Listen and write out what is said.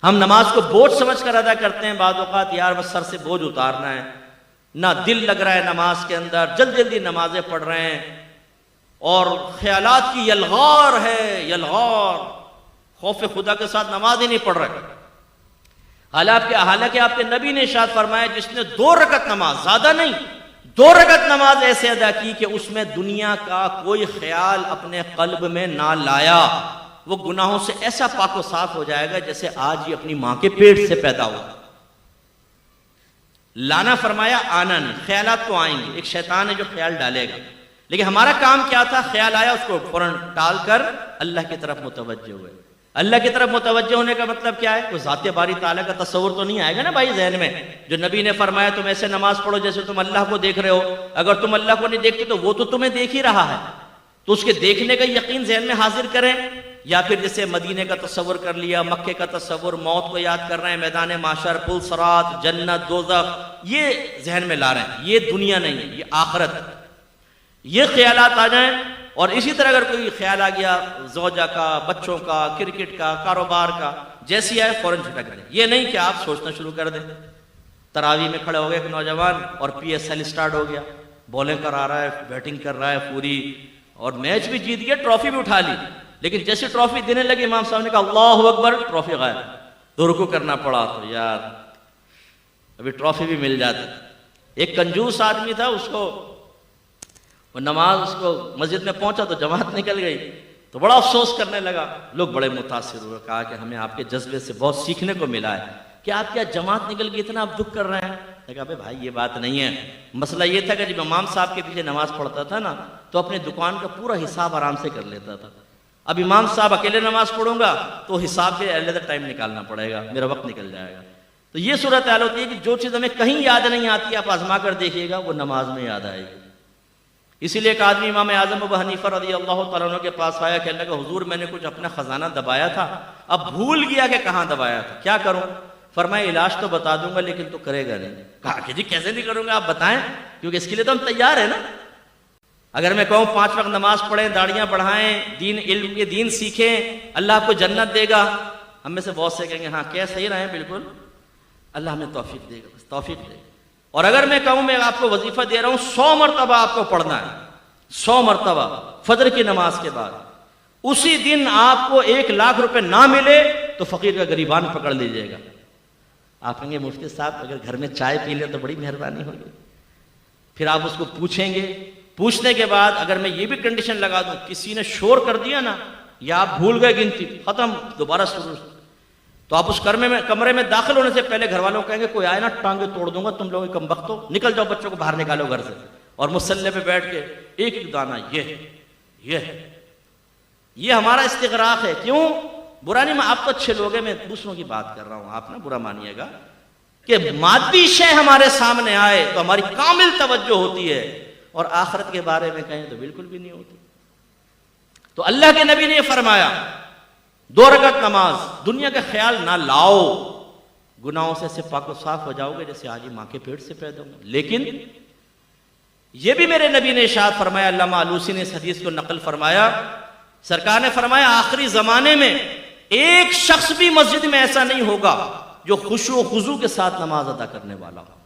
ہم نماز کو بوجھ سمجھ کر ادا کرتے ہیں، بعض اوقات یار بس سر سے بوجھ اتارنا ہے، نہ دل لگ رہا ہے نماز کے اندر، جلدی جلدی نمازیں پڑھ رہے ہیں، اور خیالات کی یلغار ہے، یلغار، خوف خدا کے ساتھ نماز ہی نہیں پڑھ رہے۔ حالانکہ آپ کے نبی نے ارشاد فرمایا جس نے 2 رکعت نماز، زیادہ نہیں، 2 رکعت نماز ایسے ادا کی کہ اس میں دنیا کا کوئی خیال اپنے قلب میں نہ لایا، وہ گناہوں سے ایسا پاک و صاف ہو جائے گا جیسے آج ہی اپنی ماں کے پیٹ سے پیدا ہوا۔ لانا فرمایا، آنا نہیں۔ خیالات تو آئیں گے، ایک شیطان ہے جو خیال ڈالے گا، لیکن ہمارا کام کیا تھا؟ خیال آیا اس کو فوراً ٹال کر اللہ کی طرف متوجہ ہوئے۔ اللہ کی طرف متوجہ ہونے کا مطلب کیا ہے؟ کوئی ذات باری تعالیٰ کا تصور تو نہیں آئے گا نا بھائی ذہن میں، جو نبی نے فرمایا تم ایسے نماز پڑھو جیسے تم اللہ کو دیکھ رہے ہو۔ اگر تم اللہ کو نہیں دیکھتے تو وہ تو تمہیں دیکھ ہی رہا ہے، تو اس کے دیکھنے کا یقین ذہن میں حاضر کریں، یا پھر جیسے مدینے کا تصور کر لیا، مکے کا تصور، موت کو یاد کر رہے ہیں، میدان محشر، پل صراط، جنت، دوزخ، یہ ذہن میں لا رہے ہیں۔ یہ دنیا نہیں ہے، یہ آخرت۔ یہ خیالات آ جائیں، اور اسی طرح اگر کوئی خیال آ گیا زوجہ کا، بچوں کا، کرکٹ کا، کاروبار کا، جیسی آئے فوراً جھٹک دیں۔ یہ نہیں کہ آپ سوچنا شروع کر دیں۔ تراویح میں کھڑے ہو گئے ایک نوجوان اور پی ایس ایل اسٹارٹ ہو گیا، بولنگ کرا رہا ہے، بیٹنگ کر رہا ہے پوری، اور میچ بھی جیت گیا، ٹرافی بھی اٹھا لی، لیکن جیسے ٹرافی دینے لگے امام صاحب نے کہا اللہ اکبر، ٹرافی غائب، تو رکوع کرنا پڑا۔ تو یار ابھی ٹرافی بھی مل جاتی۔ ایک کنجوس آدمی تھا، اس کو وہ نماز، اس کو مسجد میں پہنچا تو جماعت نکل گئی، تو بڑا افسوس کرنے لگا۔ لوگ بڑے متاثر ہوئے، کہا کہ ہمیں آپ کے جذبے سے بہت سیکھنے کو ملا ہے کہ آپ کیا جماعت نکل گئی اتنا آپ دکھ کر رہے ہیں۔ نے کہا بھائی یہ بات نہیں ہے، مسئلہ یہ تھا کہ جب امام صاحب کے پیچھے نماز پڑھتا تھا نا تو اپنی دکان کا پورا حساب آرام سے کر لیتا تھا۔ اب امام صاحب اکیلے نماز پڑھوں گا تو حساب کے علیحدہ ٹائم نکالنا پڑے گا، میرا وقت نکل جائے گا۔ تو یہ صورتحال ہوتی ہے کہ جو چیز ہمیں کہیں یاد نہیں آتی آپ آزما کر دیکھیے گا، وہ نماز میں یاد آئے گی۔ اسی لیے ایک آدمی امام اعظم ابو حنیفہ رضی اللہ تعالیٰ عنہ کے پاس آیا، کہنے لگا حضور میں نے کچھ اپنا خزانہ دبایا تھا، اب بھول گیا کہ کہاں دبایا تھا، کیا کروں؟ فرمایا علاج تو بتا دوں گا لیکن تو کرے گا نہیں۔ کہا کہ جی کیسے نہیں کروں گا، آپ بتائیں، کیونکہ اس کے لیے تو ہم تیار ہیں نا۔ اگر میں کہوں 5 وقت نماز پڑھیں، داڑیاں بڑھائیں، دین، علم کے دین سیکھیں، اللہ آپ کو جنت دے گا، ہم میں سے بہت سے کہیں گے ہاں کیا صحیح رہے، بالکل اللہ ہمیں توفیق دے گا، بس توفیق دے گا۔ اور اگر میں کہوں میں آپ کو وظیفہ دے رہا ہوں 100 مرتبہ آپ کو پڑھنا ہے، 100 مرتبہ فجر کی نماز کے بعد، اسی دن آپ کو 1 لاکھ روپے نہ ملے تو فقیر کا گریبان پکڑ لیجئے گا۔ آپ کہیں گے مفتی صاحب اگر گھر میں چائے پی لیں تو بڑی مہربانی ہوگی۔ پھر آپ اس کو پوچھیں گے، پوچھنے کے بعد اگر میں یہ بھی کنڈیشن لگا دوں کسی نے شور کر دیا نا یا آپ بھول گئے گنتی، ختم، دوبارہ شروع، تو آپ اس کمرے میں داخل ہونے سے پہلے گھر والوں کو کہیں گے کوئی آئے نا ٹانگیں توڑ دوں گا، تم لوگ کم بخت ہو، نکل جاؤ، بچوں کو باہر نکالو گھر سے، اور مصلی پہ بیٹھ کے ایک ایک دانہ یہ ہمارا استغراق ہے۔ کیوں؟ برا نہیں، آپ تو اچھے لوگ ہیں، میں دوسروں کی بات کر رہا ہوں، آپ نہ برا مانیے گا، کہ مادی شے ہمارے سامنے آئے تو ہماری کامل توجہ ہوتی ہے، اور آخرت کے بارے میں کہیں تو بالکل بھی نہیں ہوتی۔ تو اللہ کے نبی نے یہ فرمایا 2 رکعت نماز، دنیا کا خیال نہ لاؤ، گناہوں سے پاک و صاف ہو جاؤ گے جیسے آج ہی ماں کے پیٹ سے پیدا ہوں۔ لیکن یہ بھی میرے نبی نے ارشاد فرمایا، علامہ آلوسی نے اس حدیث کو نقل فرمایا، سرکار نے فرمایا آخری زمانے میں ایک شخص بھی مسجد میں ایسا نہیں ہوگا جو خشوع و خضوع کے ساتھ نماز ادا کرنے والا ہو۔